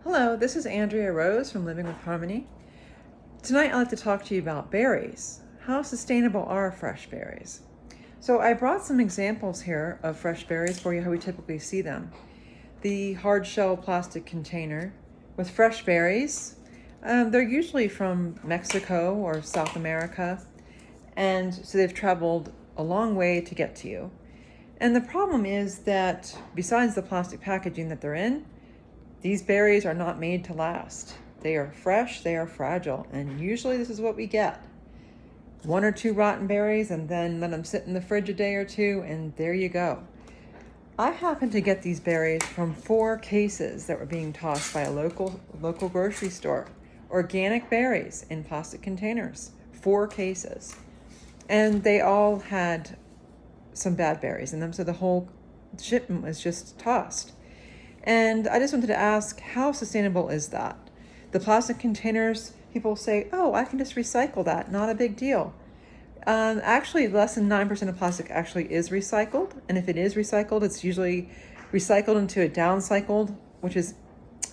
Hello, this is Andrea Rose from Living with Harmony. Tonight I'd like to talk to you about berries. How sustainable are fresh berries? So I brought some examples here of fresh berries for you, how we typically see them. The hard shell plastic container with fresh berries. They're usually from Mexico or South America, and so they've traveled a long way to get to you. And the problem is that besides the plastic packaging that they're in, these berries are not made to last. They are fresh, they are fragile, and usually this is what we get. One or two rotten berries and then let them sit in the fridge a day or two, and there you go. I happened to get these berries from 4 cases that were being tossed by a local grocery store. Organic berries in plastic containers, 4 cases. And they all had some bad berries in them, so the whole shipment was just tossed. And I just wanted to ask, how sustainable is that? The plastic containers, people say, oh, I can just recycle that, not a big deal. Actually, less than 9% of plastic actually is recycled. And if it is recycled, it's usually recycled into a downcycled, which is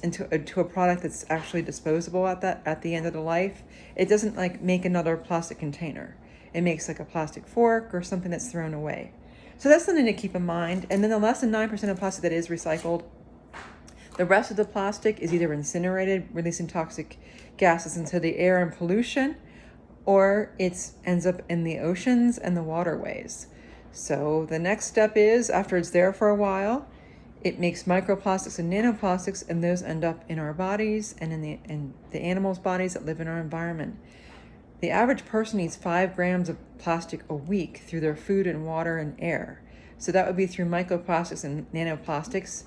into a product that's actually disposable at the end of the life. It doesn't like make another plastic container. It makes like a plastic fork or something that's thrown away. So that's something to keep in mind. And then the less than 9% of plastic that is recycled, the rest of the plastic is either incinerated, releasing toxic gases into the air and pollution, or it ends up in the oceans and the waterways. So the next step is, after it's there for a while, it makes microplastics and nanoplastics, and those end up in our bodies and in the animals' bodies that live in our environment. The average person eats 5 grams of plastic a week through their food and water and air. So that would be through microplastics and nanoplastics.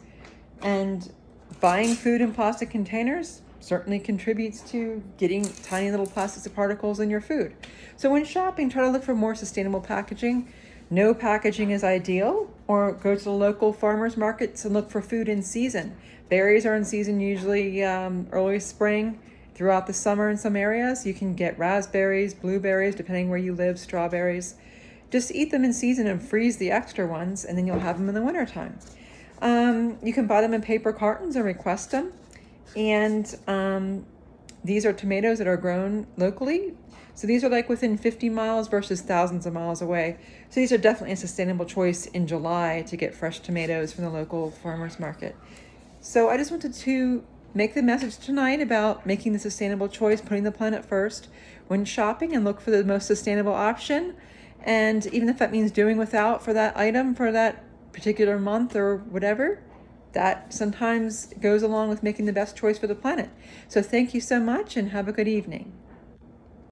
And buying food in plastic containers certainly contributes to getting tiny little plastic particles in your food. So when shopping, try to look for more sustainable packaging. No packaging is ideal, or go to the local farmers markets and look for food in season. Berries are in season usually early spring, throughout the summer in some areas. You can get raspberries, blueberries, depending where you live, strawberries. Just eat them in season and freeze the extra ones, and then you'll have them in the wintertime. You can buy them in paper cartons and request them. And these are tomatoes that are grown locally. So these are like within 50 miles versus thousands of miles away. So these are definitely a sustainable choice in July to get fresh tomatoes from the local farmers market. So I just wanted to make the message tonight about making the sustainable choice, putting the planet first when shopping, and look for the most sustainable option. And even if that means doing without for that item for that particular month or whatever, that sometimes goes along with making the best choice for the planet. So thank you so much and have a good evening.